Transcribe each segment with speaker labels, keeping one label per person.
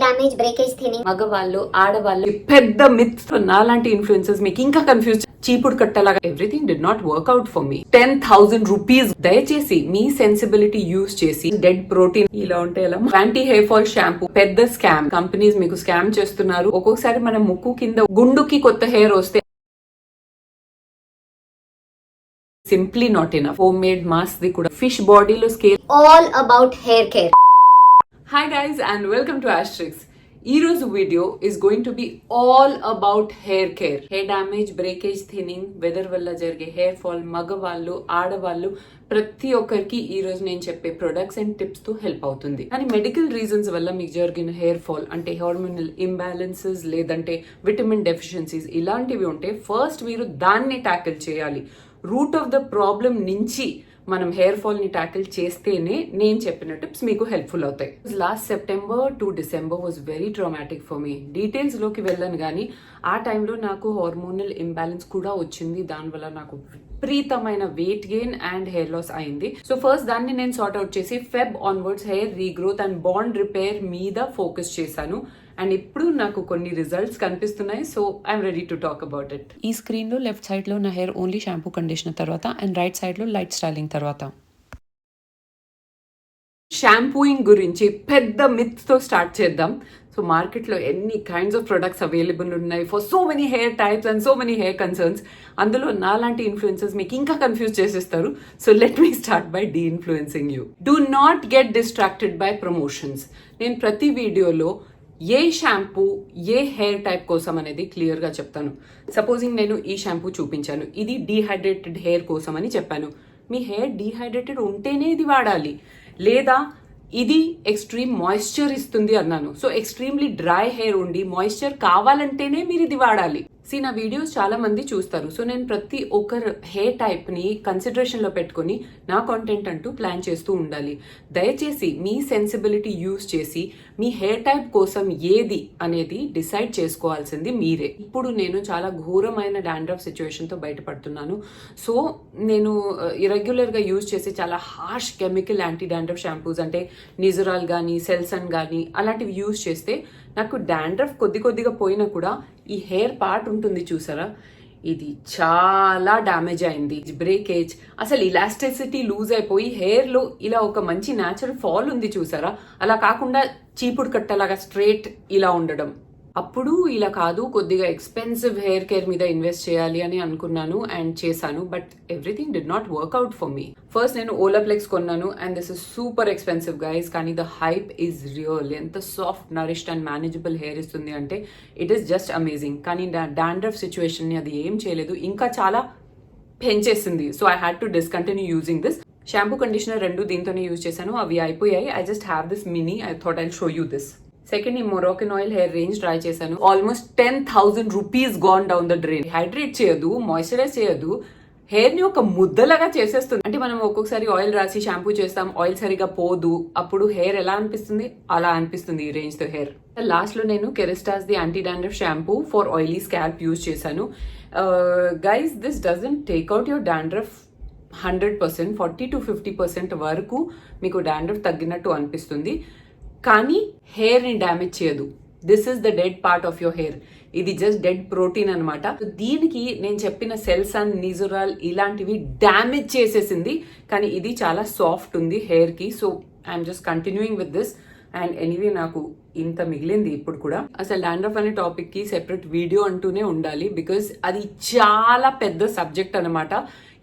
Speaker 1: Damage breakage thinning
Speaker 2: మగవాళ్ళు ఆడవాళ్ళు పెద్ద మిత్స్ నాలాంటి ఇన్ఫ్లుయెన్సెస్ మీకు ఇంకా కన్ఫ్యూజ్ చీపుడు కట్టలాగా everything did not work out for me 10,000 rupees దయచేసి మీ సెన్సిబిలిటీ యూజ్ చేసి డెడ్ ప్రోటీన్ ఇలా ఉంటే ఎలా యాంటీ హెయిర్ ఫాల్ షాంపూ పెద్ద స్కామ్ కంపెనీస్ మీకు స్కామ్ చేస్తున్నారు. ఒక్కొక్కసారి మన ముక్కు కింద గుండుకి కొత్త హెయిర్ వస్తే simply not enough. Home made mask ది కూడా ఫిష్ బాడీలో scale
Speaker 1: all about hair care.
Speaker 2: Hi guys and welcome to Astrix. ఈ రోజు video is going to be all about hair care. Hair damage, breakage, thinning, weather వల్ల జరిగే hair fall, మగవాళ్ళు ఆడవాళ్ళు ప్రతి ఒక్కరికి ఈ రోజు నేను చెప్పే ప్రొడక్ట్స్ అండ్ టిప్స్ తో హెల్ప్ అవుతుంది. కానీ మెడికల్ రీజన్స్ వల్ల మీకు జరిగిన హెయిర్ ఫాల్ అంటే హార్మోనల్ ఇంబ్యాలెన్సెస్ లేదంటే విటమిన్ డెఫిషియన్సీస్ ఇలాంటివి ఉంటే ఫస్ట్ మీరు దాన్ని ట్యాకిల్ చేయాలి. రూట్ ఆఫ్ ద ప్రాబ్లం నుంచి మనం హెయిర్ ఫాల్ ని ట్యాకిల్ చేస్తేనే నేను చెప్పిన టిప్స్ మీకు హెల్ప్ఫుల్ అవుతాయి. Last September to December was very traumatic for me. Details లోకి వెళ్ళను కానీ ఆ టైంలో నాకు హార్మోనల్ ఇంబ్యాలెన్స్ కూడా వచ్చింది. దానివల్ల నాకు విపరీతమైన weight gain and hair loss అయింది. సో ఫస్ట్ దాన్ని నేను సార్ట్ అవుట్ చేసి Feb onwards hair regrowth and bond repair మీద ఫోకస్ చేశాను. అండ్ ఇప్పుడు నాకు కొన్ని రిజల్ట్స్ కనిపిస్తున్నాయి. So I'm ready to talk about it. ఈ స్క్రీన్ లో లెఫ్ట్ సైడ్ లో నా హెయిర్ ఓన్లీ షాంపూ కండిషనర్ తర్వాత అండ్ రైట్ సైడ్ లో లైట్ స్టైలింగ్ తర్వాత. షాంపూయింగ్ గురించి పెద్ద మిత్ తో స్టార్ట్ చేద్దాం. సో మార్కెట్ లో ఎన్ని కైండ్స్ ఆఫ్ ప్రొడక్ట్స్ అవైలబుల్ ఉన్నాయి for so many hair types and so many hair concerns. అందులో నాలాంటి ఇన్ఫ్లుయెన్సర్స్ మీకు ఇంకా కన్ఫ్యూజ్ చేసేస్తారు. So let me start by de influencing you. Do not get distracted by promotions. నేను ప్రతి వీడియోలో ఏ షాంపూ ఏ హెయిర్ టైప్ కోసం అనేది క్లియర్ గా చెప్తాను. సపోజింగ్ నేను ఈ షాంపూ చూపించాను, ఇది డీహైడ్రేటెడ్ హెయిర్ కోసం అని చెప్పాను. మీ హెయిర్ డీహైడ్రేటెడ్ ఉంటేనే ఇది వాడాలి, లేదా ఇది ఎక్స్ట్రీమ్ మాయిశ్చర్ ఇస్తుంది అన్నాను. సో ఎక్స్ట్రీమ్లీ డ్రై హెయిర్ ఉండి మాయిశ్చర్ కావాలంటేనే మీరు ఇది వాడాలి. నా వీడియోస్ చాలా మంది చూస్తారు. సో నేను ప్రతి ఒక్కరు హెయిర్ టైప్ ని కన్సిడరేషన్ లో పెట్టుకుని నా కాంటెంట్ అంటూ ప్లాన్ చేస్తూ ఉండాలి. దయచేసి మీ సెన్సిబిలిటీ యూజ్ చేసి మీ హెయిర్ టైప్ కోసం ఏది అనేది డిసైడ్ చేసుకోవాల్సింది మీరే. ఇప్పుడు నేను చాలా ఘోరమైన డాండ్రఫ్ సిచ్యువేషన్ తో బయటపడుతున్నాను. సో నేను ఇరెగ్యులర్ గా యూజ్ చేసే చాలా harsh chemical anti dandruff shampoos అంటే నిజరాల్ గానీ సెల్సన్ గానీ అలాంటివి యూజ్ చేస్తే నాకు డాండ్రఫ్ కొద్దిగా పోయినా కూడా ఈ హెయిర్ పార్ట్ ఉంటుంది చూసారా, ఇది చాలా డ్యామేజ్ అయింది. బ్రేకేజ్, అసలు ఇలాస్టిసిటీ లూజ్ అయిపోయి హెయిర్ లో ఇలా ఒక మంచి న్యాచురల్ ఫాల్ ఉంది చూసారా, అలా కాకుండా చీపుడు కట్టలాగా స్ట్రేట్ ఇలా ఉండడం. అప్పుడు ఇలా కాదు, కొద్దిగా ఎక్స్పెన్సివ్ హెయిర్ కేర్ మీద ఇన్వెస్ట్ చేయాలి అని అనుకున్నాను అండ్ చేశాను. But everything did not work out for me. First నేను ఓలాప్లెక్స్ కొన్నాను and this is super expensive guys, కానీ ద హైప్ ఈజ్ రియల్. ఎంత soft, nourished and manageable hair ఇస్తుంది అంటే ఇట్ ఈస్ జస్ట్ అమేజింగ్. కానీ డాండ్రఫ్ సిచ్యువేషన్ ని అది ఏం చేయలేదు, ఇంకా చాలా పెంచేసింది. So I had to discontinue using this. Shampoo conditioner రెండు దీంతోనే యూజ్ చేశాను, అవి అయిపోయాయి. I just have this mini. I thought I'll show you this. Second, ఈ మొరాకిన్ ఆయిల్ హెయిర్ రేంజ్ ట్రై చేశాను. Almost 10,000 rupees gone down the drain. Hydrate చేయదు, moisturise చేయదు, hair ని ఒక ముద్దలాగా చేసేస్తుంది. అంటే మనం ఒక్కొక్కసారి ఆయిల్ రాసి షాంపూ చేస్తాం, ఆయిల్ సరిగా పోదు, అప్పుడు హెయిర్ ఎలా అనిపిస్తుంది, అలా అనిపిస్తుంది ఈ రేంజ్ తో హెయిర్. లాస్ట్ లో నేను కెరిస్టాస్ ది anti dandruff shampoo for oily scalp use చేశాను. Guys, this doesn't take out your dandruff 100%. 40 to 50% వరకు మీకు డాండ్రఫ్ తగ్గినట్టు అనిపిస్తుంది, కానీ హెయిర్ ని డ్యామేజ్ చేయదు. This is the dead part of your hair. ఇది జస్ట్ డెడ్ ప్రోటీన్ అనమాట. దీనికి నేను చెప్పిన సెల్సన్, నిజురాల్ ఇలాంటివి డ్యామేజ్ చేసేసింది, కానీ ఇది చాలా సాఫ్ట్ ఉంది హెయిర్ కి. So I'm just continuing with this. And anyway నాకు ఇంత మిగిలింది ఇప్పుడు కూడా. అసలు డాండ్రఫ్ అనే టాపిక్ కి సెపరేట్ వీడియో అంటూనే ఉండాలి, బికాస్ అది చాలా పెద్ద సబ్జెక్ట్ అనమాట.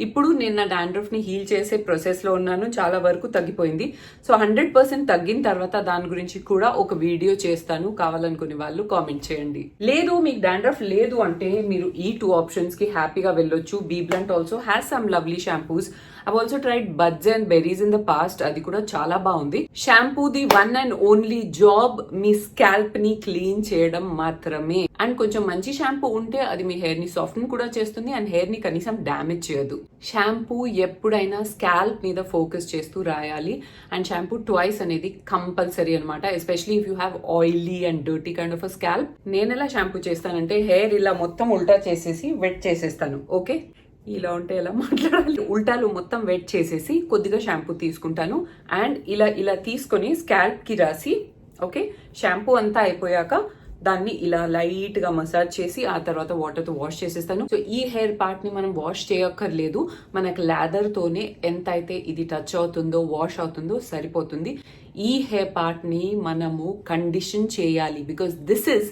Speaker 2: ఇప్పుడు నేను నా డాండ్రఫ్ ని హీల్ చేసే ప్రాసెస్ లో ఉన్నాను, చాలా వరకు తగ్గిపోయింది. సో 100% తగ్గిన తర్వాత దాని గురించి కూడా ఒక వీడియో చేస్తాను. కావాలనుకునే వాళ్ళు కామెంట్ చేయండి. లేదు మీకు డాండ్రఫ్ లేదు అంటే మీరు ఈ 2 ఆప్షన్స్ కి హ్యాపీగా వెళ్ళొచ్చు. Be blunt also has some lovely shampoos. I've also tried buds and berries in the past. అది కూడా చాలా బాగుంది. Shampoo the one and only job me scalp ని క్లీన్ చేయడం మాత్రమే. అండ్ కొంచెం మంచి షాంపూ ఉంటే అది మీ హెయిర్ ని సాఫ్ట్ కూడా చేస్తుంది అండ్ హెయిర్ ని కనీసం డ్యామేజ్ చేయదు. షాంపూ ఎప్పుడైనా స్కాల్ప్ మీద ఫోకస్ చేస్తూ రాయాలి. అండ్ షాంపూ ట్వైస్ అనేది కంపల్సరీ అనమాట, especially if you have oily and dirty kind of a scalp. నేను ఎలా షాంపూ చేస్తానంటే హెయిర్ ఇలా మొత్తం ఉల్టా చేసేసి వెట్ చేసేస్తాను. ఓకే, ఇలా ఉంటే ఎలా మాట్లాడాలి, ఉల్టాలు మొత్తం వెట్ చేసేసి కొద్దిగా షాంపూ తీసుకుంటాను అండ్ ఇలా తీసుకొని స్కాల్ప్ కి రాసి ఓకే, షాంపూ అంతా అయిపోయాక దాన్ని ఇలా లైట్ గా మసాజ్ చేసి ఆ తర్వాత వాటర్ తో వాష్ చేసేస్తాను. సో ఈ హెయిర్ పార్ట్ ని మనం వాష్ చేయక్కర్లేదు, మనకు లాదర్ తోనే ఎంత అయితే ఇది టచ్ అవుతుందో వాష్ అవుతుందో సరిపోతుంది. ఈ హెయిర్ పార్ట్ ని మనము కండిషన్ చేయాలి, because this is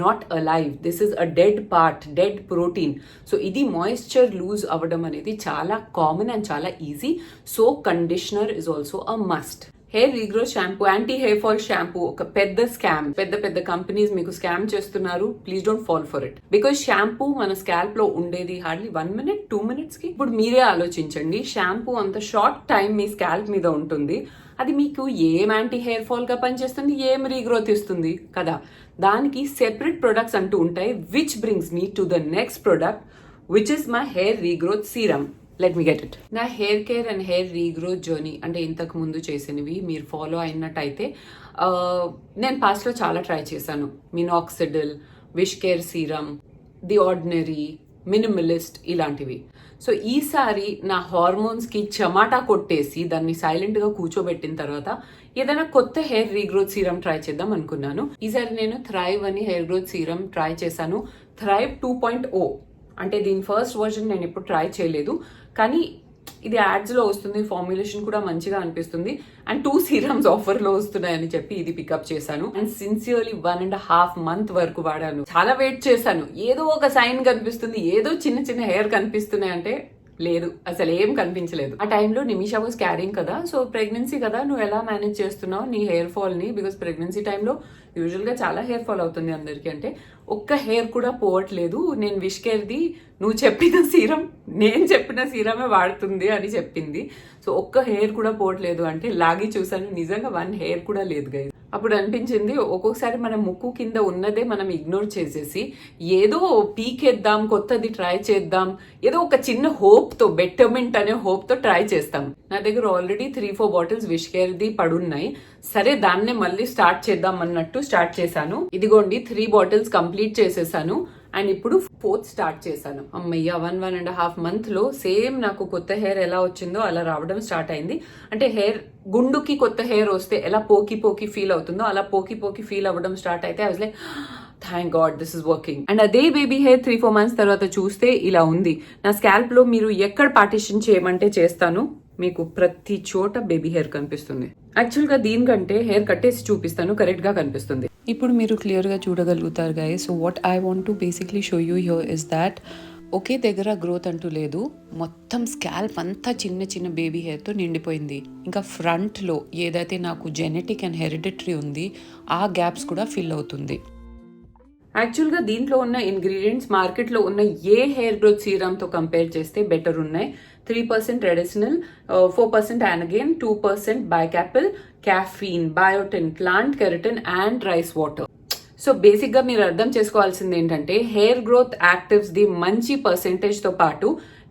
Speaker 2: not alive, this is a dead part, dead protein. So ఇది మాయిశ్చర్ లూజ్ అవ్వడం అనేది చాలా కామన్ అండ్ చాలా easy. So conditioner is also a must. Hair regrowth shampoo, anti hair fall shampoo ఒక పెద్ద scam. పెద్ద పెద్ద companies మీకు స్కామ్ చేస్తున్నారు. Please don't fall for it, because shampoo మన స్కాల్ప్ లో ఉండేది హార్డ్లీ 1 minute 2 minutes కి. ఇప్పుడు మీరే ఆలోచించండి, షాంపూ అంత షార్ట్ టైం మీ స్కాల్ప్ మీద ఉంటుంది, అది మీకు ఏం యాంటీ హెయిర్ ఫాల్ గా పనిచేస్తుంది, ఏం రీగ్రోత్ ఇస్తుంది కదా. దానికి సెపరేట్ ప్రొడక్ట్స్ అంటూ ఉంటాయి, which brings me to the next product, which is my hair regrowth serum. Let me get it. నా hair care and hair regrowth journey అంటే ఇంతకు ముందు చేసినవి మీరు ఫాలో అయినట్టయితే నేను పాస్ట్లో చాలా ట్రై చేశాను. Minoxidil, wish care serum, the ordinary, minimalist ఇలాంటివి. సో ఈసారి నా హార్మోన్స్కి చమాటా కొట్టేసి దాన్ని సైలెంట్గా కూర్చోబెట్టిన తర్వాత ఏదైనా కొత్త హెయిర్ రీగ్రోత్ సీరం ట్రై చేద్దాం అనుకున్నాను. ఈసారి నేను థ్రైవ్ అని హెయిర్ గ్రోత్ సీరం ట్రై చేశాను. థ్రైవ్ 2.0 అంటే దీని ఫస్ట్ వర్జన్ నేను ఎప్పుడు ట్రై చేయలేదు, కానీ ఇది యాడ్స్ లో వస్తుంది, ఫార్ములేషన్ కూడా మంచిగా అనిపిస్తుంది, అండ్ 2 సీరమ్స్ ఆఫర్ లో వస్తున్నాయని చెప్పి ఇది పికప్ చేశాను. అండ్ సిన్సియర్లీ 1.5 month వరకు వాడాను. చాలా వెయిట్ చేశాను, ఏదో ఒక సైన్ కనిపిస్తుంది, ఏదో చిన్న చిన్న హెయిర్ కనిపిస్తున్నాయి అంటే లేదు, అసలు ఏం కనిపించలేదు. ఆ టైంలో నిమిషా వాజ్ క్యారింగ్ కదా, సో ప్రెగ్నెన్సీ కదా, నువ్వు ఎలా మేనేజ్ చేస్తున్నావు నీ హెయిర్ ఫాల్ ని, బికాస్ ప్రెగ్నెన్సీ టైంలో యూజువల్ గా చాలా హెయిర్ ఫాల్ అవుతుంది అందరికి. అంటే ఒక్క హెయిర్ కూడా పోవట్లేదు. నేను విష్ కేర్ది నువ్వు చెప్పిన సీరం, నేను చెప్పిన సీరమే వాడుతుంది అని చెప్పింది. సో ఒక్క హెయిర్ కూడా పోవట్లేదు అంటే లాగి చూసాను, నిజంగా 1 hair కూడా లేదు గైస్. అప్పుడు అనిపించింది ఒక్కొక్కసారి మన ముక్కు కింద ఉన్నదే మనం ఇగ్నోర్ చేసేసి ఏదో పీకేద్దాం, కొత్తది ట్రై చేద్దాం, ఏదో ఒక చిన్న హోప్ తో, బెటర్మెంట్ అనే హోప్ తో ట్రై చేస్తాం. నా దగ్గర ఆల్రెడీ 3-4 బాటిల్స్ విష్ కేర్ది పడున్నాయి. సరే దాన్నే మళ్ళీ స్టార్ట్ చేద్దాం అన్నట్టు స్టార్ట్ చేశాను. ఇదిగోండి 3 బాటిల్స్ కంప్లీట్ చేసేసాను అండ్ ఇప్పుడు 4th స్టార్ట్ చేశాను. అమ్మయ్య, 1.5 month లో సేమ్ నాకు కొత్త హెయిర్ ఎలా వచ్చిందో అలా రావడం స్టార్ట్ అయింది. అంటే హెయిర్ గుండుకి కొత్త హెయిర్ వస్తే ఎలా పోకి పోకి ఫీల్ అవుతుందో అలా పోకి పోకి ఫీల్ అవ్వడం స్టార్ట్ అయితే I was like thank God this is working. And అదే బేబీ హెయిర్ 3-4 months తర్వాత చూస్తే ఇలా ఉంది. నా స్కాల్ప్ లో మీరు ఎక్కడ పార్టిషన్ చేయమంటే చేస్తాను, మీకు ప్రతి చోట బేబీ హెయిర్ కనిపిస్తుంది. యాక్చువల్ గా దీనికంటే హెయిర్ కట్టేసి చూపిస్తాను, కరెక్ట్ గా కనిపిస్తుంది. ఇప్పుడు మీరు క్లియర్గా చూడగలుగుతారు guys. So what I want to basically show you here is that ఒకే దగ్గర గ్రోత్ అంటూ లేదు, మొత్తం స్కాల్ప్ అంతా చిన్న చిన్న బేబీ హెయిర్తో నిండిపోయింది. ఇంకా ఫ్రంట్లో ఏదైతే నాకు జెనెటిక్ అండ్ హెరిడిటరీ ఉంది ఆ గ్యాప్స్ కూడా ఫిల్ అవుతుంది. యాక్చువల్గా దీంట్లో ఉన్న ఇంగ్రీడియంట్స్ మార్కెట్లో ఉన్న ఏ హెయిర్ గ్రోత్ సీరంతో కంపేర్ చేస్తే బెటర్ ఉన్నాయి. 3% రెడిసినల్, 4% అనగైన్, 2% బైకాపిల్, caffeine, biotin, plant keratin and rice water. So బేసిక్గా మీరు అర్థం చేసుకోవాల్సింది ఏంటంటే హెయిర్ గ్రోత్ యాక్టివ్స్ ది మంచి పర్సెంటేజ్ తో పాటు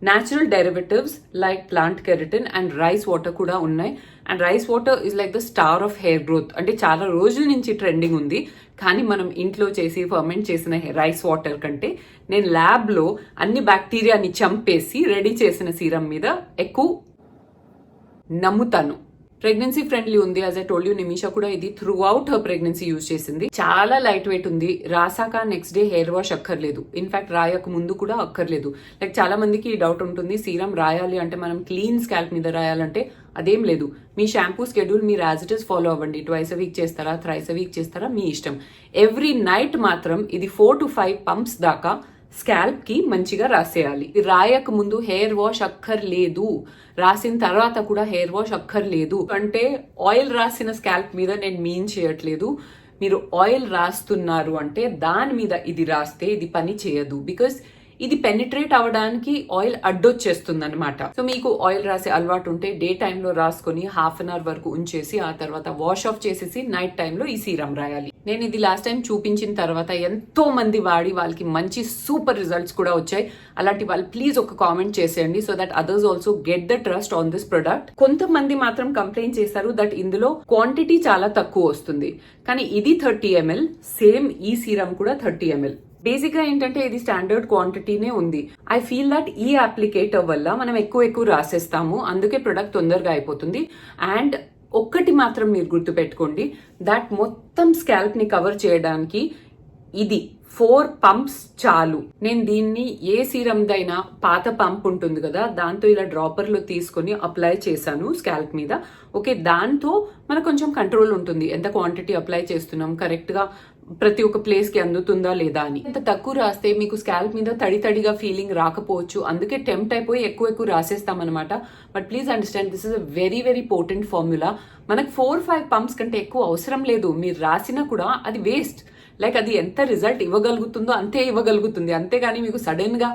Speaker 2: natural derivatives like plant keratin and rice water కూడా ఉన్నాయి. And rice water is like the star of hair growth. అంటే చాలా రోజుల నుంచి ట్రెండింగ్ ఉంది, కానీ మనం ఇంట్లో చేసి ఫర్మెంట్ చేసిన రైస్ వాటర్ కంటే నేను ల్యాబ్లో అన్ని బ్యాక్టీరియాని చంపేసి రెడీ చేసిన సీరం మీద ఎక్కువ నమ్ముతాను. ప్రెగ్నెన్సీ ఫ్రెండ్లీ ఉంది. As I told you, Nimisha కూడా ఇది through out her pregnancy use చేసింది. చాలా లైట్ వెయిట్ ఉంది. రాసాక నెక్స్ట్ డే హెయిర్ వాష్ అక్కర్లేదు. ఇన్ఫాక్ట్ రాయక ముందు కూడా అక్కర్లేదు. లైక్ చాలా మందికి డౌట్ ఉంటుంది, సీరం రాయాలి అంటే మనం క్లీన్ స్కాల్ప్ మీద రాయాలంటే అదేం లేదు. మీ షాంపూ స్కెడ్యూల్ మీరు యాజ్ ఇట్ ఇస్ ఫాలో అవ్వండి. 2 a week చేస్తారా, 3 a week చేస్తారా, మీ ఇష్టం. ఎవ్రీ నైట్ మాత్రం ఇది 4 to 5 pumps దాకా స్కాల్ప్ కి మంచిగా రాసేయాలి. రాయక ముందు హెయిర్ వాష్ అక్కర్లేదు, రాసిన తర్వాత కూడా హెయిర్ వాష్ అక్కర్లేదు. అంటే ఆయిల్ రాసిన స్కాల్ప్ మీద నేను మీన్ చేయట్లేదు. మీరు ఆయిల్ రాస్తున్నారు అంటే దాని మీద ఇది రాస్తే ఇది పని చేయదు. బికాస్ ఇది పెనిట్రేట్ అవ్వడానికి ఆయిల్ అడ్డొచ్చేస్తుంది అనమాట. సో మీకు ఆయిల్ రాసే అలవాటు ఉంటే డే టైంలో రాసుకొని ½ an hour వరకు ఉంచేసి ఆ తర్వాత వాష్ ఆఫ్ చేసేసి నైట్ టైంలో ఈ సీరం రాయాలి. నేను ఇది లాస్ట్ టైం చూపించిన తర్వాత ఎంతో మంది వాడి వాళ్ళకి మంచి సూపర్ రిజల్ట్స్ కూడా వచ్చాయి. అలాంటి వాళ్ళు ప్లీజ్ ఒక కామెంట్ చేసేయండి so that others also get the trust on this product. కొంతమంది మాత్రం కంప్లైంట్ చేశారు దట్ ఇందులో క్వాంటిటీ చాలా తక్కువ వస్తుంది, కానీ ఇది 30 ml, సేమ్ ఈ సీరం కూడా 30 ml. బేసిక్ గా ఏంటంటే ఇది స్టాండర్డ్ క్వాంటిటీనే ఉంది. ఐ ఫీల్ దట్ ఈ అప్లికేటర్ వల్ల మనం ఎక్కువ రాసేస్తాము, అందుకే ప్రొడక్ట్ తొందరగా అయిపోతుంది. అండ్ ఒక్కటి మాత్రం మీరు గుర్తుపెట్టుకోండి, దట్ మొత్తం స్కాల్ప్ ని కవర్ చేయడానికి ఇది 4 పంప్స్ చాలు. నేను దీన్ని ఏ సీరమ్దైనా పాత పంప్ ఉంటుంది కదా, దాంతో ఇలా డ్రాపర్ లో తీసుకొని అప్లై చేశాను స్కాల్ప్ మీద. ఓకే, దాంతో మనకు కొంచెం కంట్రోల్ ఉంటుంది, ఎంత క్వాంటిటీ అప్లై చేస్తున్నాం, కరెక్ట్ గా ప్రతి ఒక్క ప్లేస్ కి అందుతుందా లేదా అని. ఎంత తక్కువ రాస్తే మీకు స్కాల్ప్ మీద తడి తడిగా ఫీలింగ్ రాకపోవచ్చు, అందుకే టెంప్ట్ అయిపోయి ఎక్కువ రాసేస్తాం అనమాట. But please understand, this is a very very potent formula. మనకు 4-5 పంప్స్ కంటే ఎక్కువ అవసరం లేదు. మీరు రాసినా కూడా అది వేస్ట్. లైక్ అది ఎంత రిజల్ట్ ఇవ్వగలుగుతుందో అంతే ఇవ్వగలుగుతుంది, అంతేగాని మీకు సడన్ గా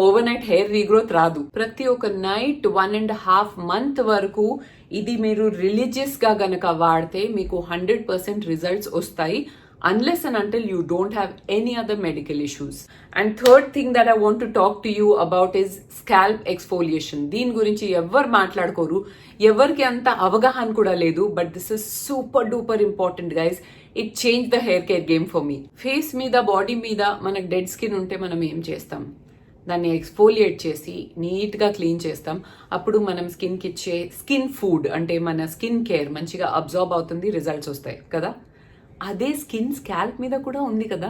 Speaker 2: ఓవర్ నైట్ హెయిర్ రీగ్రోత్ రాదు. ప్రతి ఒక్క నైట్ 1.5 month వరకు ఇది మీరు రిలీజియస్ గా గనక వాడితే మీకు 100% రిజల్ట్స్ వస్తాయి, unless and until you don't have any other medical issues. And third thing that I want to talk to you about is scalp exfoliation. దీని గురించి ఎవరు మాట్లాడుకోరు, ఎవరికి అంత అవగాహన కూడా లేదు, but this is super duper important guys. It change the hair care game for me. Face మీద, body మీద మనకు డెడ్ స్కిన్ ఉంటే మనం ఏం చేస్తాం, దాన్ని ఎక్స్ఫోలియేట్ చేసి నీట్ గా క్లీన్ చేస్తాం. అప్పుడు మనం స్కిన్ కి ఇచ్చే స్కిన్ ఫుడ్ అంటే మన స్కిన్ కేర్ మంచిగా అబ్జార్బ్ అవుతుంది, రిజల్ట్స్ వస్తాయి కదా. అదే స్కిన్ స్కాల్ప్ మీద కూడా ఉంది కదా,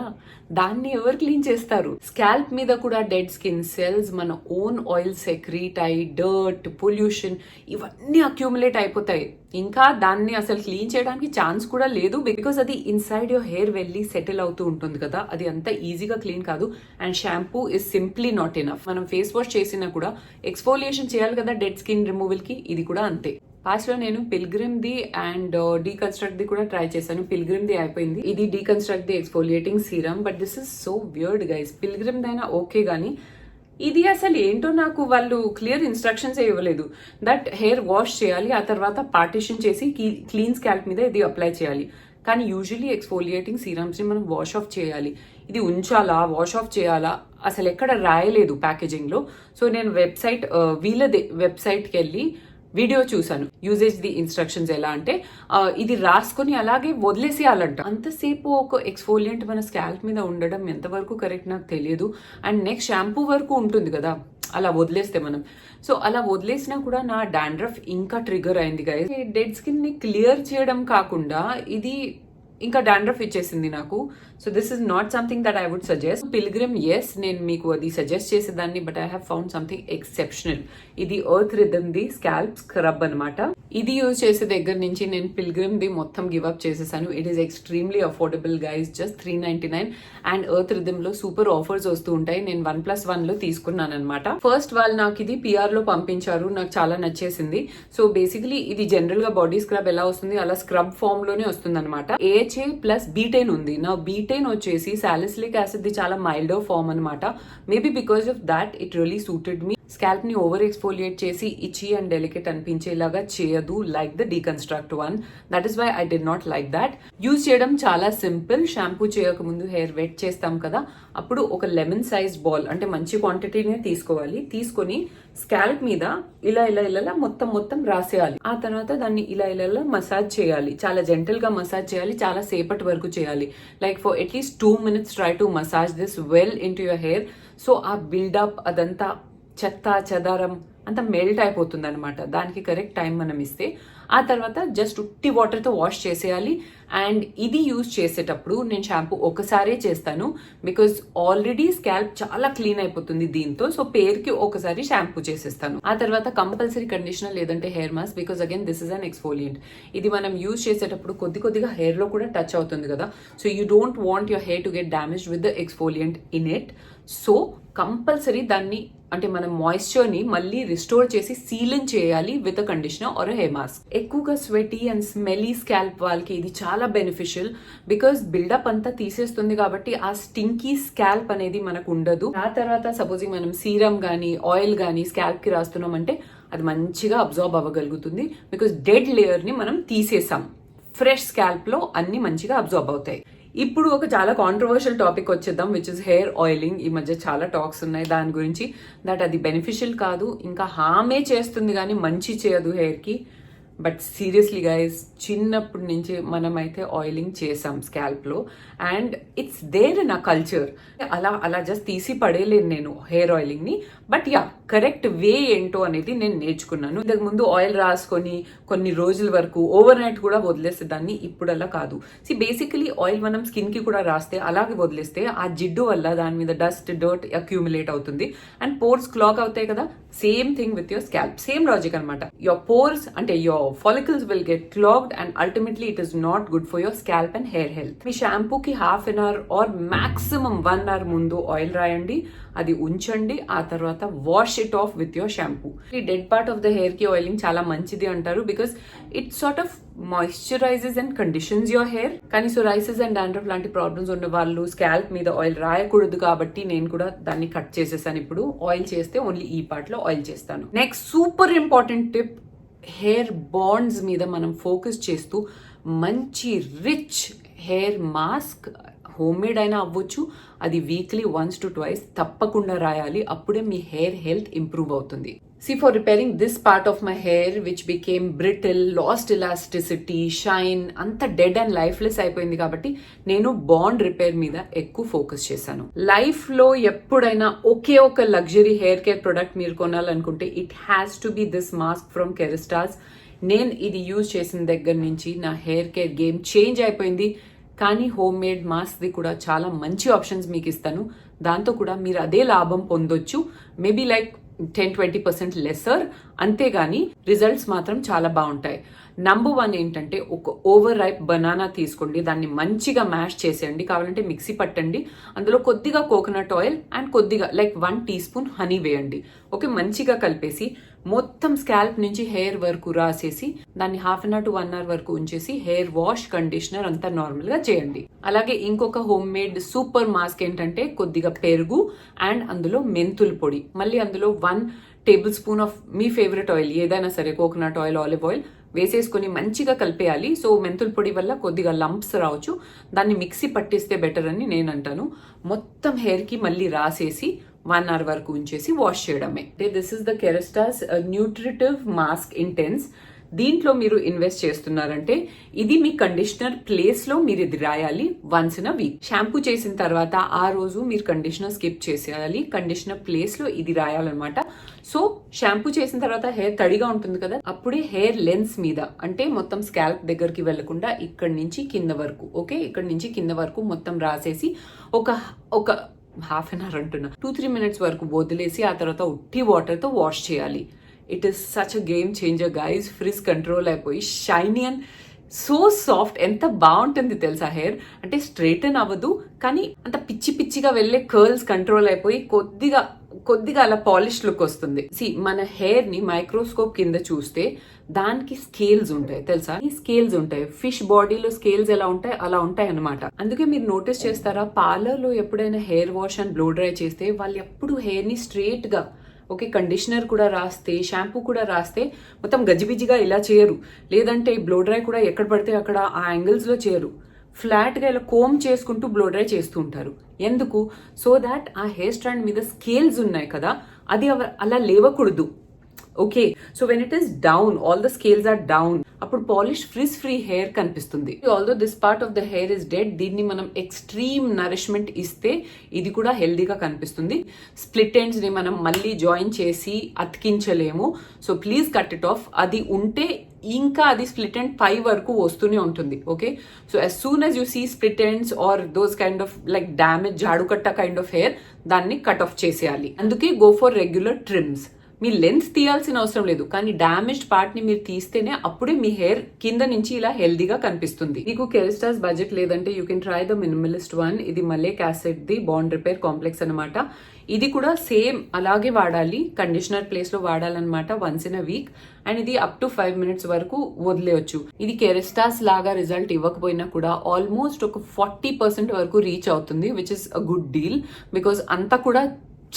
Speaker 2: దాన్ని ఎవరు క్లీన్ చేస్తారు? స్కాల్ప్ మీద కూడా డెడ్ స్కిన్ సెల్స్, మన ఓన్ ఆయిల్ సెక్రీట్ అయి, డర్ట్, పొల్యూషన్ ఇవన్నీ అక్యూములేట్ అయిపోతాయి. ఇంకా దాన్ని అసలు క్లీన్ చేయడానికి ఛాన్స్ కూడా లేదు, బికాస్ అది ఇన్సైడ్ యువర్ హెయిర్ వెళ్ళి సెటిల్ అవుతూ ఉంటుంది కదా, అది అంత ఈజీగా క్లీన్ కాదు. And shampoo is simply not enough. మనం ఫేస్ వాష్ చేసినా కూడా ఎక్స్ఫోలియేషన్ చేయాలి కదా డెడ్ స్కిన్ రిమూవల్ కి, ఇది కూడా అంతే. పాస్ట్ లో నేను పిల్గ్రిమ్ ది అండ్ డీకన్స్ట్రక్ట్ ది కూడా ట్రై చేశాను. పిల్గ్రిమ్ ది అయిపోయింది, ఇది డీకన్స్ట్రక్ట్ ది exfoliating serum. But this is so weird guys. Pilgrim దైనా ఓకే గానీ ఇది అసలు ఏంటో నాకు వాళ్ళు క్లియర్ ఇన్స్ట్రక్షన్స్ ఇవ్వలేదు. దట్ హెయిర్ వాష్ చేయాలి, ఆ తర్వాత పార్టిషన్ చేసి క్లీన్ స్కాల్ప్ మీద ఇది అప్లై చేయాలి. కానీ యూజువల్లీ ఎక్స్ఫోలియేటింగ్ సీరమ్స్ ని మనం వాష్ ఆఫ్ చేయాలి, ఇది ఉంచాలా, వాష్ ఆఫ్ చేయాలా, అసలు ఎక్కడ రాయలేదు ప్యాకేజింగ్ లో. సో నేను వీళ్ళదే వెబ్సైట్కి వెళ్ళి వీడియో చూసాను, యూజేజ్ ది ఇన్స్ట్రక్షన్స్ ఎలా అంటే ఇది రాసుకొని అలాగే వదిలేసేయాలంట. అంతసేపు ఒక ఎక్స్ఫోలియంట్ మన స్కాల్ప్ మీద ఉండడం ఎంతవరకు కరెక్ట్ నాకు తెలియదు. అండ్ నెక్స్ట్ షాంపూ వరకు ఉంటుంది కదా అలా వదిలేస్తే మనం. సో అలా వదిలేసినా కూడా నా డాండ్రఫ్ ఇంకా ట్రిగర్ అయింది గైస్. డెడ్ స్కిన్ ని క్లియర్ చేయడం కాకుండా ఇది ఇంకా డాండ్రఫ్ ఇచ్చేసింది నాకు. So this is not something that I would suggest. Pilgrim ఎస్, నేను మీకు అది సజెస్ట్ చేసేదాన్ని, but I have found something exceptional. ఇది ఎర్త్ రిథమ్ ది స్కాల్ప్ స్క్రబ్ అనమాట. ఇది యూజ్ చేసే దగ్గర నుంచి నేను పిల్గ్రిమ్ ది మొత్తం గివ్ అప్ చేసేసాను. It is extremely affordable guys, just $3.99. And Earth Rhythm లో సూపర్ ఆఫర్స్ వస్తూ ఉంటాయి. నేను 1+1 లో తీసుకున్నాను అనమాట. ఫస్ట్ వాళ్ళు నాకు ఇది PR లో పంపించారు, నాకు చాలా నచ్చేసింది. సో బేసికలీ ఇది జనరల్ గా బాడీ స్క్రబ్ ఎలా వస్తుంది అలా స్క్రబ్ ఫామ్ లోనే వస్తుంది అనమాట. AHA ప్లస్ B10 ఉంది. నా B10 వచ్చేసి సాలిసిలిక్ యాసిడ్ ది చాలా మైల్డర్ ఫామ్ అనమాట. Maybe because of that it really suited me. Scalp ని ఓవర్ ఎక్స్ఫోలియేట్ చేసి ఇచీ అండ్ డెలికేట్ అనిపించేలాగా చేయదు, like the deconstruct one. That is why I did not like that. Use చేయడం చాలా simple. Shampoo చేయక ముందు hair wet చేస్తాం కదా, అప్పుడు ఒక లెమన్ సైజ్ బాల్ అంటే మంచి క్వాంటిటీనే తీసుకోవాలి. తీసుకొని స్కాల్ప్ మీద ఇలా ఇలా ఇలా మొత్తం రాసేయాలి. ఆ తర్వాత దాన్ని ఇలా ఇలా మసాజ్ చేయాలి. చాలా జెంటల్ గా మసాజ్ చేయాలి, చాలా సేపటి వరకు చేయాలి. Like for at least 2 minutes try to massage this well in to your hair. So ఆ బిల్డప్ అదంతా చెత్త చెదారం అంతా మెల్ట్ అయిపోతుంది అనమాట. దానికి కరెక్ట్ టైం మనం ఇస్తే ఆ తర్వాత జస్ట్ ఉట్టి వాటర్ తో వాష్ చేసేయాలి. అండ్ ఇది యూజ్ చేసేటప్పుడు నేను షాంపూ ఒకసారే చేస్తాను, బికాస్ ఆల్రెడీ స్కాల్ప్ చాలా క్లీన్ అయిపోతుంది దీంతో. సో పేరుకి ఒకసారి షాంపూ చేసేస్తాను. ఆ తర్వాత కంపల్సరీ కండిషనర్ లేదంటే hair mask, because again this is an exfoliant. ఇది మనం యూజ్ చేసేటప్పుడు కొద్దిగా హెయిర్ లో కూడా టచ్ అవుతుంది కదా. So you don't want your hair to get damaged with the exfoliant in it. So compulsory దాన్ని అంటే మనం మాయిశ్చర్ ని మళ్ళీ రిస్టోర్ చేసి సీలన్ చేయాలి with a conditioner or hair mask. ఎక్కువగా స్వెటీ అండ్ స్మెల్లీ స్కాల్ప్ వాళ్ళకి ఇది చాలా బెనిఫిషియల్, బికాస్ బిల్డప్ అంతా తీసేస్తుంది కాబట్టి ఆ స్టింకీ స్కాల్ప్ అనేది మనకు ఉండదు. ఆ తర్వాత సపోజింగ్ మనం సీరం గానీ ఆయిల్ గానీ స్కాల్ప్ కి రాస్తున్నాం అంటే అది మంచిగా అబ్జార్బ్ అవ్వగలుగుతుంది, బికాస్ డెడ్ లేయర్ ని మనం తీసేసాం. ఫ్రెష్ స్కాల్ప్ లో అన్ని మంచిగా అబ్జార్బ్ అవుతాయి. ఇప్పుడు ఒక చాలా కాంట్రవర్షియల్ టాపిక్ వచ్చేద్దాం, విచ్ ఇస్ హెయిర్ ఆయిలింగ్. ఈ మధ్య చాలా టాక్స్ ఉన్నాయి దాని గురించి, దట్ అది బెనిఫిషియల్ కాదు, ఇంకా హామే చేస్తుంది కానీ మంచి చేయదు హెయిర్ కి. బట్ సీరియస్లీ గైస్, చిన్నప్పటి నుంచి మనమైతే ఆయిలింగ్ చేసాం స్కాల్ప్ లో, and it's there in a culture. అలా జస్ట్ తీసి పడేలేను నేను హెయిర్ ఆయిలింగ్ ని. బట్ యా, కరెక్ట్ వే ఏంటో అనేది నేను నేర్చుకున్నాను. ఇంతకు ముందు ఆయిల్ రాసుకొని కొన్ని రోజుల వరకు ఓవర్ నైట్ కూడా వదిలేసేదాన్ని. ఇప్పుడు అలా కాదు. బేసికలీ ఆయిల్ మనం స్కిన్ కి కూడా రాస్తే అలాగే వదిలేస్తే ఆ జిడ్డు వల్ల దాని మీద డస్ట్ డర్ట్ అక్యూములేట్ అవుతుంది అండ్ పోర్స్ క్లాగ్ అవుతాయి కదా. Same thing with your scalp, same logic అనమాట. యువర్ పోర్స్ అంటే your follicles will get clogged and ultimately it is not good for your scalp and hair health. మీ షాంపూకి half an hour or maximum 1 hour ముందు oil రాయండి, అది ఉంచండి, ఆ తర్వాత wash it off with your shampoo. ఈ dead part of the hair కి ఆయిలింగ్ చాలా మంచిది అంటారు, because it sort of moisturises and conditions your hair. కానీ సోరైసిస్ అండ్ డాండ్రఫ్ లాంటి ప్రాబ్లమ్స్ ఉన్న వాళ్ళు స్కాల్ప్ మీద ఆయిల్ రాయకూడదు కాబట్టి నేను కూడా దాన్ని కట్ చేసేసాను. ఇప్పుడు ఆయిల్ చేస్తే ఓన్లీ ఈ పార్ట్ లో ఆయిల్ చేస్తాను. Next super important tip, hair bonds మీద మనం ఫోకస్ చేస్తూ మంచి rich hair mask, home made అయినా అవ్వచ్చు, అది వీక్లీ 1 to 2 తప్పకుండా రాయాలి. అప్పుడే మీ హెయిర్ హెల్త్ ఇంప్రూవ్ అవుతుంది. For repairing this part of my hair which became brittle, lost elasticity, shine, అంత డెడ్ అండ్ లైఫ్లెస్ అయిపోయింది కాబట్టి నేను బాండ్ రిపేర్ మీద ఎక్కువ ఫోకస్ చేశాను. లైఫ్ లో ఎప్పుడైనా ఒకే ఒక లగ్జరీ హెయిర్ కేర్ ప్రొడక్ట్ మీరు కొనాలనుకుంటే it has to be this mask from Kerastase. నేను ఇది యూజ్ చేసిన దగ్గర నుంచి నా హెయిర్ కేర్ గేమ్ చేంజ్ అయిపోయింది. కానీ హోమ్ మేడ్ మాస్క్ ది కూడా చాలా మంచి ఆప్షన్స్ మీకు ఇస్తాను. దాంతో కూడా మీరు అదే లాభం పొందొచ్చు, మేబీ లైక్ 10-20% లెసర్. అంతేగాని రిజల్ట్స్ మాత్రం చాలా బాగుంటాయి. నంబర్ 1 ఏంటంటే, ఒక ఓవర్ రైప్ బనానా తీసుకోండి, దాన్ని మంచిగా మ్యాష్ చేసేయండి, కావాలంటే మిక్సీ పట్టండి, అందులో కొద్దిగా కోకోనట్ ఆయిల్ అండ్ కొద్దిగా లైక్ 1 teaspoon హనీ వేయండి. ఓకే, మంచిగా కలిపేసి మొత్తం స్కాల్ప్ నుంచి హెయిర్ వరకు రాసేసి దాన్ని half an hour to 1 hour వరకు ఉంచేసి హెయిర్ వాష్, కండిషనర్ అంతా నార్మల్ గా చేయండి. అలాగే ఇంకొక హోమ్ మేడ్ సూపర్ మాస్క్ ఏంటంటే, కొద్దిగా పెరుగు అండ్ అందులో మెంతుల పొడి, మళ్ళీ అందులో 1 tablespoon of me favourite oil ఏదైనా సరే, కోకోనట్ ఆయిల్, ఆలివ్ ఆయిల్ వేసేసుకుని మంచిగా కలిపేయాలి. సో మెంతుల పొడి వల్ల కొద్దిగా లంప్స్ రావచ్చు, దాన్ని మిక్సీ పట్టిస్తే బెటర్ అని నేను అంటాను. మొత్తం హెయిర్ కి మళ్ళీ రాసేసి 1 hour వరకు ఉంచేసి వాష్ చేయడమే. This is the Kerastase nutritive mask intense. దీంట్లో మీరు ఇన్వెస్ట్ చేస్తున్నారంటే ఇది మీ కండిషనర్ ప్లేస్ లో మీరు ఇది రాయాలి once in a week. Shampoo చేసిన తర్వాత ఆ రోజు మీరు కండిషనర్ స్కిప్ చేసేయాలి, కండిషనర్ ప్లేస్ లో ఇది రాయాలన్నమాట. సో షాంపూ చేసిన తర్వాత హెయిర్ తడిగా ఉంటుంది కదా, అప్పుడే హెయిర్ లెన్స్ మీద అంటే మొత్తం స్కాల్ప్ దగ్గరికి వెళ్లకుండా ఇక్కడి నుంచి కింద వరకు, ఓకే, ఇక్కడి నుంచి కింద వరకు మొత్తం రాసేసి ఒక హాఫ్ అన్ అవర్ అంటున్నా 2-3 minutes వరకు వదిలేసి ఆ తర్వాత ఉట్టి వాటర్ తో వాష్ చేయాలి. It is such a game changer guys. Fridge control అయిపోయి షైనీ అండ్ సో సాఫ్ట్, ఎంత బాగుంటుంది తెలుసా హెయిర్. అంటే స్ట్రైటన్ అవ్వదు, కానీ అంత పిచ్చిగా వెళ్ళే కర్ల్స్ కంట్రోల్ అయిపోయి కొద్దిగా అలా పాలిష్ లుక్ వస్తుంది. మన హెయిర్ ని మైక్రోస్కోప్ కింద చూస్తే దానికి స్కేల్స్ ఉంటాయి తెలుసా, ఈ స్కేల్స్ ఉంటాయి. ఫిష్ బాడీలో స్కేల్స్ ఎలా ఉంటాయి అలా ఉంటాయి అనమాట. అందుకే మీరు నోటీస్ చేస్తారా, పార్లర్ లో ఎప్పుడైనా hair wash and blow dry చేస్తే వాళ్ళు ఎప్పుడు హెయిర్ ని స్ట్రైట్ గా, ఓకే, కండిషనర్ కూడా రాస్తే, షాంపూ కూడా రాస్తే మొత్తం గజిబిజిగా ఇలా చేయరు. లేదంటే బ్లో డ్రై కూడా ఎక్కడ పడితే అక్కడ ఆ యాంగిల్స్ లో చేయరు, ఫ్లాట్ గా ఇలా కోమ్ చేసుకుంటూ బ్లో డ్రై చేస్తూ ఉంటారు. ఎందుకు? సో దాట్ ఆ హెయిర్ స్ట్రాండ్ మీద స్కేల్స్ ఉన్నాయి కదా, అది అలా లేవకూడదు. Okay, so when it is down, all the scales are down, అప్పుడు పాలిష్ ఫ్రిజ్ ఫ్రీ హెయిర్ కనిపిస్తుంది. Although this part of the hair is dead, దీన్ని మనం ఎక్స్ట్రీమ్ నరిష్మెంట్ ఇస్తే ఇది కూడా హెల్దీగా కనిపిస్తుంది. స్ప్లిట్ ఎండ్స్ ని మనం మళ్ళీ జాయిన్ చేసి అతికించలేము. So please cut it off. అది ఉంటే ఇంకా అది స్ప్లిట్ ఎండ్ పై వరకు వస్తూనే ఉంటుంది. Okay, so as soon as you see split ends or those kind of like damage జాడుకట్ట కైండ్ ఆఫ్ హెయిర్, దాన్ని కట్ ఆఫ్ చేసేయాలి. అందుకే గో ఫర్ రెగ్యులర్ ట్రిమ్స్. మీ లెన్స్ తీయాల్సిన అవసరం లేదు, కానీ డామేజ్డ్ పార్ట్ ని మీరు తీస్తేనే అప్పుడే మీ హెయిర్ కింద నుంచి ఇలా హెల్దీగా కనిపిస్తుంది. మీకు కెరస్టాస్ బడ్జెట్ లేదంటే you can try the minimalist one. ఇది మలేక్ యాసిడ్ ది బాండ్ రిపేర్ కాంప్లెక్స్ అనమాట. ఇది కూడా సేమ్ అలాగే వాడాలి, కండిషనర్ ప్లేస్ లో వాడాలన్నమాట once in a week. And ఇది అప్ టు 5 minutes వరకు వదిలేయచ్చు. ఇది కెరస్టాస్ లాగా రిజల్ట్ ఇవ్వకపోయినా కూడా ఆల్మోస్ట్ ఒక 40% వరకు రీచ్ అవుతుంది, which is a good deal. Because అంతా కూడా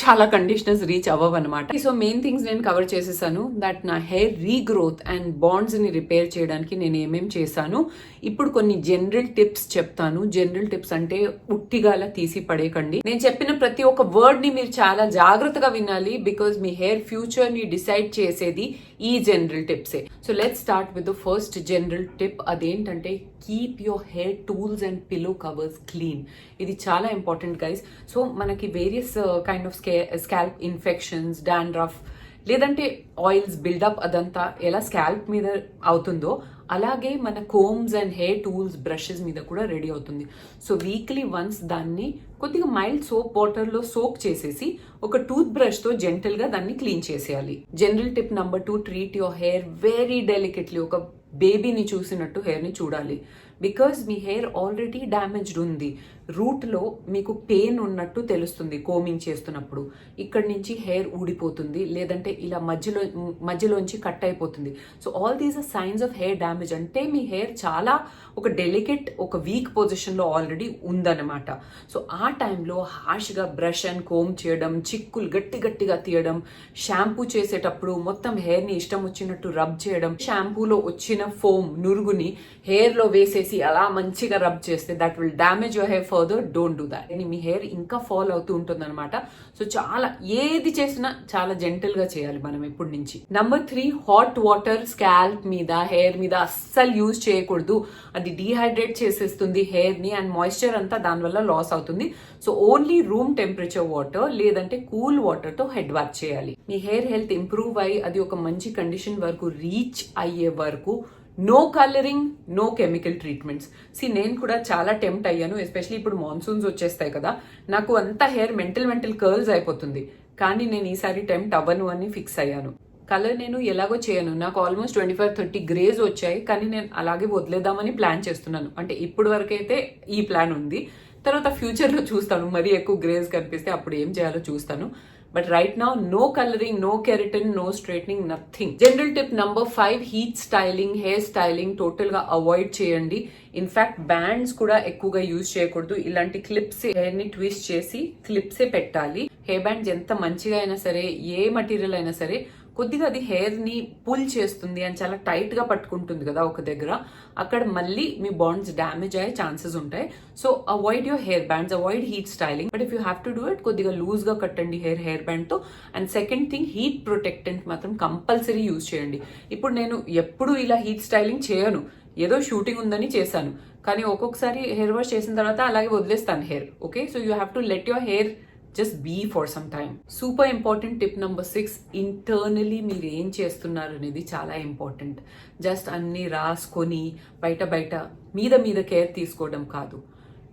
Speaker 2: చాలా కండిషనర్స్ రీచ్ అవ్వవన్నమాట. సో మెయిన్ థింగ్స్ నేను కవర్ చేసేసాను. దట్ నా హెయిర్ రీగ్రోత్ అండ్ బాండ్స్ ని రిపేర్ చేయడానికి నేను ఏమేం చేశాను. ఇప్పుడు కొన్ని జనరల్ టిప్స్ చెప్తాను. జనరల్ టిప్స్ అంటే ఉట్టిగాల తీసి పడేయకండి. నేను చెప్పిన ప్రతి ఒక్క వర్డ్ ని మీరు చాలా జాగ్రత్తగా వినాలి. బికాజ్ మీ హెయిర్ ఫ్యూచర్ ని డిసైడ్ చేసేది ఈ జనరల్ టిప్సే. So let's start with the first general tip. అదేంటంటే keep your hair tools and pillow covers clean. ఇది చాలా ఇంపార్టెంట్ గైస్. సో మనకి various kind of scalp infections, dandruff లేదంటే ఆయిల్స్ బిల్డప్ అదంతా ఎలా స్కాల్ప్ మీద అవుతుందో అలాగే మన combs and hair tools brushes మీద కూడా రెడీ అవుతుంది. సో వీక్లీ వన్స్ దాన్ని కొద్దిగా మైల్డ్ సోప్ వాటర్లో సోక్ చేసేసి ఒక టూత్ బ్రష్తో జెంటల్గా దాన్ని క్లీన్ చేసేయాలి. General tip number 2, treat your hair very delicately. ఒక బేబీని చూసినట్టు హెయిర్ని చూడాలి. బికాజ్ మీ హెయిర్ ఆల్రెడీ డ్యామేజ్డ్ ఉంది. రూట్లో మీకు పెయిన్ ఉన్నట్టు తెలుస్తుంది కోమింగ్ చేస్తున్నప్పుడు. ఇక్కడి నుంచి హెయిర్ ఊడిపోతుంది, లేదంటే ఇలా మధ్యలోంచి కట్ అయిపోతుంది. So all these are signs of hair damage. అంటే మీ హెయిర్ చాలా ఒక డెలికేట్, ఒక వీక్ పొజిషన్లో ఆల్రెడీ ఉందన్నమాట. సో ఆ టైంలో హార్ష్గా బ్రష్ అండ్ కోమ్ చేయడం, చిక్కులు గట్టిగా తీయడం, షాంపూ చేసేటప్పుడు మొత్తం హెయిర్ని ఇష్టం వచ్చినట్టు రబ్ చేయడం, షాంపూలో వచ్చిన ఫోమ్ నురుగుని హెయిర్లో వేసేసి అలా మంచిగా రబ్ చేస్తే that will damage your hair further. Don't do that. Me hair ఇంకా ఫాల్ అవుతూ ఉంటుంది అనమాట. సో చాలా ఏది చేసినా చాలా జెంటల్ గా చేయాలి మనం ఇప్పటి నుంచి. నెంబర్ 3, హాట్ వాటర్ స్కాల్ప్ మీద, హెయిర్ మీద అస్సలు యూజ్ చేయకూడదు. అది డీహైడ్రేట్ చేసేస్తుంది హెయిర్ ని అండ్ మాయిశ్చర్ అంతా దానివల్ల లాస్ అవుతుంది. So only room temperature water లేదంటే కూల్ వాటర్ తో హెడ్ వాష్ చేయాలి. మీ హెయిర్ హెల్త్ ఇంప్రూవ్ అయ్యి అది ఒక మంచి కండిషన్ వరకు రీచ్ అయ్యే వరకు no colouring, no chemical treatments. నేను కూడా చాలా టెంప్ట్ అయ్యాను. ఎస్పెషల్లీ ఇప్పుడు మాన్సూన్స్ వచ్చేస్తాయి కదా, నాకు అంతా హెయిర్ మెంటల్ కర్ల్స్ అయిపోతుంది. కానీ నేను ఈసారి టెంప్ట్ అవ్వను అని ఫిక్స్ అయ్యాను. కలర్ నేను ఎలాగో చేయను. నాకు ఆల్మోస్ట్ 25-30 గ్రేస్ వచ్చాయి. కానీ నేను అలాగే వదిలేద్దామని ప్లాన్ చేస్తున్నాను. అంటే ఇప్పుడు వరకైతే ఈ ప్లాన్ ఉంది. తర్వాత ఫ్యూచర్లో చూస్తాను. మరీ ఎక్కువ గ్రేస్ కనిపిస్తే అప్పుడు ఏం చేయాలో చూస్తాను. But right now no colouring, no keratin, no straightening, nothing. General tip number 5, heat styling, hair styling total గా అవాయిడ్ చేయండి. ఇన్ఫాక్ట్ బ్యాండ్స్ కూడా ఎక్కువగా యూజ్ చేయకూడదు. ఇలాంటి క్లిప్స్ హెయిర్ ని ట్విస్ట్ చేసి క్లిప్సే పెట్టాలి. హెయిర్ బ్యాండ్స్ ఎంత మంచిగా అయినా సరే, ఏ మటీరియల్ అయినా సరే, కొద్దిగా అది హెయిర్ ని పుల్ చేస్తుంది అని చాలా టైట్ గా పట్టుకుంటుంది కదా ఒక దగ్గర. అక్కడ మళ్ళీ మీ బాండ్స్ డ్యామేజ్ అయ్యే ఛాన్సెస్ ఉంటాయి. So avoid your hair bands, avoid heat styling. But if you have to do it, కొద్దిగా లూజ్ గా కట్టండి హెయిర్ బ్యాండ్ తో. And second thing, heat protectant మాత్రం కంపల్సరీ యూజ్ చేయండి. ఇప్పుడు నేను ఎప్పుడు ఇలా హీట్ స్టైలింగ్ చేయను. ఏదో షూటింగ్ ఉందని చేశాను. కానీ ఒక్కొక్కసారి హెయిర్ వాష్ చేసిన తర్వాత అలాగే వదిలేస్తాను hair. Okay, so you have to let your hair just be for some time. Super important tip number 6, internally మీరు ఏం చేస్తున్నారు అనేది చాలా ఇంపార్టెంట్. జస్ట్ అన్ని రాసుకొని బయట మీద కేర్ తీసుకోవడం కాదు.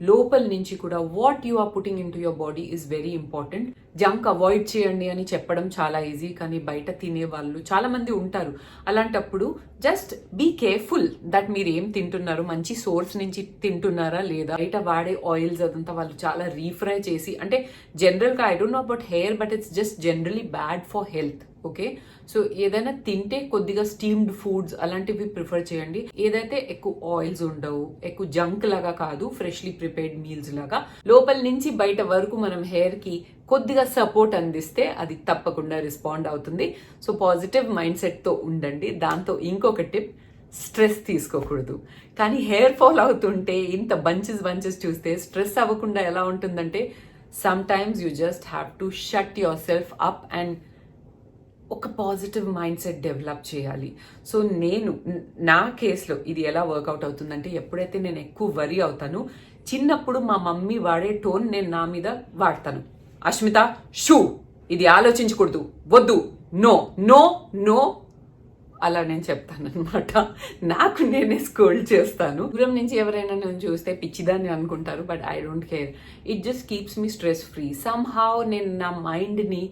Speaker 2: లోపల నుంచి కూడా what you are putting into your body is very important. Junk avoid చేయండి అని చెప్పడం చాలా ఈజీ, కానీ బయట తినే వాళ్ళు చాలా మంది ఉంటారు. అలాంటప్పుడు జస్ట్ బీ కేర్ఫుల్ దట్ మీరు ఏం తింటున్నారు, మంచి సోర్స్ నుంచి తింటున్నారా లేదా. బయట వాడే ఆయిల్స్ అదంతా వాళ్ళు చాలా రీఫ్రై చేసి, అంటే జనరల్ గా I don't know about hair but it's just generally bad for health. Okay, so ఏదైనా తింటే కొద్దిగా స్టీమ్డ్ ఫుడ్స్ అలాంటివి ప్రిఫర్ చేయండి. ఏదైతే ఎక్కువ ఆయిల్స్ ఉండవు, ఎక్కువ జంక్ లాగా కాదు, ఫ్రెష్లీ ప్రిపేర్డ్ మీల్స్ లాగా. లోపల నుంచి బయట వరకు మనం హెయిర్ కి కొద్దిగా సపోర్ట్ అందిస్తే అది తప్పకుండా రెస్పాండ్ అవుతుంది. సో పాజిటివ్ మైండ్ సెట్ తో ఉండండి. దాంతో ఇంకొక టిప్, స్ట్రెస్ తీసుకోకూడదు. కానీ హెయిర్ ఫాల్ అవుతుంటే ఇంత బంచెస్ చూస్తే స్ట్రెస్ అవ్వకుండా ఎలా ఉంటుందంటే, some times you just have to shut your self up and ఒక పాజిటివ్ మైండ్ సెట్ డెవలప్ చేయాలి. సో నా కేసులో ఇది ఎలా వర్కౌట్ అవుతుందంటే, ఎప్పుడైతే నేను ఎక్కువ వరీ అవుతాను, చిన్నప్పుడు మా మమ్మీ వాడే టోన్ నేను నా మీద వాడతాను. అష్మిత, షూ, ఇది ఆలోచించకూడదు, వద్దు, నో నో నో, అలా నేను చెప్తాను అనమాట. నాకు నేనే స్కోల్డ్ చేస్తాను. దూరం నుంచి ఎవరైనా నేను చూస్తే పిచ్చిదాన్ని అనుకుంటారు, but I don't care. It just keeps me stress free. Some how నేను నా మైండ్ని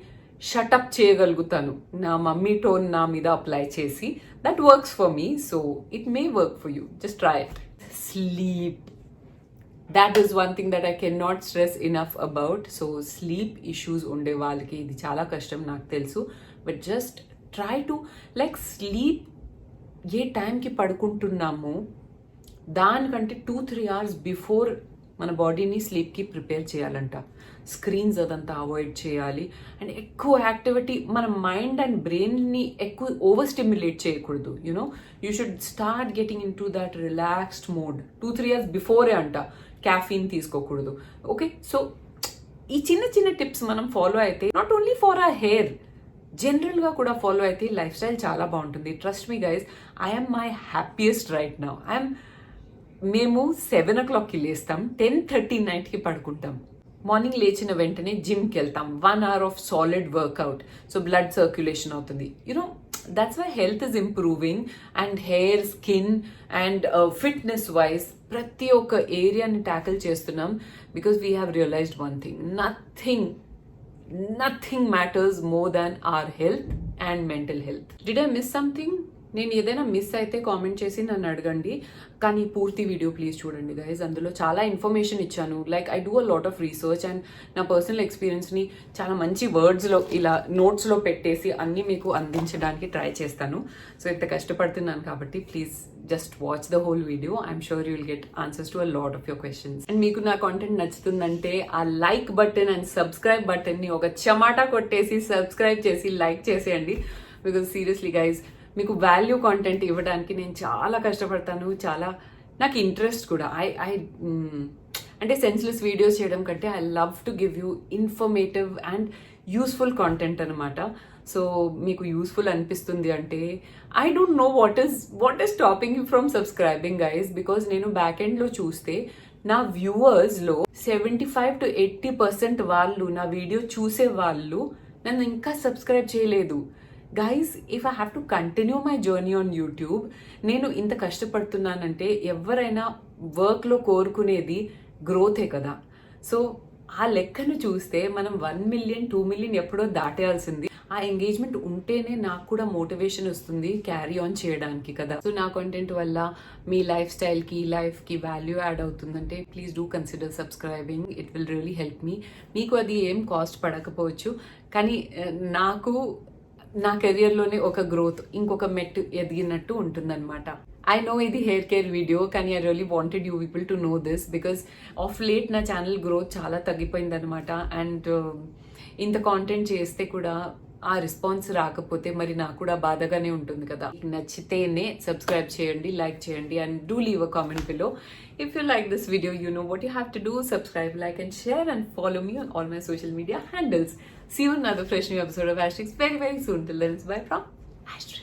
Speaker 2: షటప్ చేయగలుగుతాను నా మమ్మీ టోన్ నా మీద అప్లై చేసి. That works for me, so it may work for you. Just try it. Sleep, that is one thing that I cannot stress enough about. So sleep issues unde వాళ్ళకి ఇది చాలా కష్టం నాకు తెలుసు. But just try to like sleep. ఏ టైంకి పడుకుంటున్నాము దానికంటే 2-3 hours బిఫోర్ మన బాడీని స్లీప్కి ప్రిపేర్ చేయాలంట. స్క్రీన్స్ అదంతా అవాయిడ్ చేయాలి అండ్ ఎక్కువ యాక్టివిటీ మన మైండ్ అండ్ బ్రెయిన్ని ఎక్కువ ఓవర్ స్టిమ్యులేట్ చేయకూడదు. You know you should start getting into that relaxed mode 2-3 years బిఫోరే అంట క్యాఫీన్ తీసుకోకూడదు. ఓకే, సో ఈ చిన్న చిన్న టిప్స్ మనం ఫాలో అయితే not only for our hair, జనరల్గా కూడా ఫాలో అయితే లైఫ్ స్టైల్ చాలా బాగుంటుంది. Trust me guys, I'm my happiest right now. మేము 7 o'clockకి లేస్తాం, 10:30 నైట్కి పడుకుంటాం. మార్నింగ్ లేచిన వెంటనే జిమ్కి వెళ్తాం, 1 hour of solid workout, so blood circulation అవుతుంది. You know that's why health is improving and hair, skin and fitness wise ప్రతి ఒక్క ఏరియాని ట్యాకిల్ చేస్తున్నాం because we have realised one thing, nothing matters more than our health and mental health. Did I miss something? నేను ఏదైనా miss అయితే comment చేసి నన్ను అడగండి, కానీ పూర్తి వీడియో ప్లీజ్ చూడండి గైజ్. అందులో చాలా ఇన్ఫర్మేషన్ ఇచ్చాను. Like I do a lot of research and నా పర్సనల్ ఎక్స్పీరియన్స్ని చాలా మంచి వర్డ్స్లో ఇలా నోట్స్లో పెట్టేసి అన్నీ మీకు అందించడానికి ట్రై చేస్తాను. సో ఇంత కష్టపడుతున్నాను కాబట్టి please just watch the whole video. I'm sure you will get answers to a lot of your questions. And మీకు నా కాంటెంట్ నచ్చుతుందంటే ఆ లైక్ బటన్ అండ్ సబ్స్క్రైబ్ బటన్ని ఒక చమాటా కొట్టేసి సబ్స్క్రైబ్ చేసి లైక్ చేసేయండి. బికాజ్ సీరియస్లీ గైజ్, మీకు వాల్యూ కాంటెంట్ ఇవ్వడానికి నేను చాలా కష్టపడతాను, చాలా నాకు ఇంట్రెస్ట్ కూడా. అంటే సెన్స్లెస్ వీడియోస్ చేయడం కంటే I love to give you informative and useful content అనమాట. సో మీకు యూస్ఫుల్ అనిపిస్తుంది అంటే I don't know what is stopping you from subscribing guys. Because నేను బ్యాక్ ఎండ్లో చూస్తే నా వ్యూవర్స్లో 75 to 80% వాళ్ళు, నా వీడియో చూసే వాళ్ళు నన్ను ఇంకా సబ్స్క్రైబ్ చేయలేదు. Guys, if I have to continue my journey on YouTube, నేను ఇంత కష్టపడుతున్నానంటే ఎవరైనా వర్క్లో కోరుకునేది గ్రోతే కదా. సో ఆ లెక్కను చూస్తే మనం 1 million 2 million ఎప్పుడో దాటేయాల్సింది. ఆ ఎంగేజ్మెంట్ ఉంటేనే నాకు కూడా మోటివేషన్ వస్తుంది క్యారీ ఆన్ చేయడానికి కదా. సో నా కంటెంట్ వల్ల మీ లైఫ్ స్టైల్కి, లైఫ్కి వాల్యూ యాడ్ అవుతుందంటే please do consider subscribing. It will really help me. మీకు అది ఏం కాస్ట్ పడకపోవచ్చు, కానీ నాకు నా కెరియర్లోనే ఒక గ్రోత్, ఇంకొక మెట్ ఎదిగినట్టు ఉంటుందన్నమాట. ఐ నో ఇది హెయిర్ కేర్ వీడియో, కానీ I really wanted you people to know this because of late నా ఛానల్ గ్రోత్ చాలా తగ్గిపోయిందనమాట. అండ్ ఇంత కాంటెంట్ చేస్తే కూడా ఆ రెస్పాన్స్ రాకపోతే మరి నాకు కూడా బాధగానే ఉంటుంది కదా. నచ్చితేనే సబ్స్క్రైబ్ చేయండి, లైక్ చేయండి and do leave a comment below. If you like this video, you know what you have to do. Subscribe, like and share and follow me on all my social media handles. See you in another fresh new episode of Hashtags very soon. Till then, it's bye from Hashtags.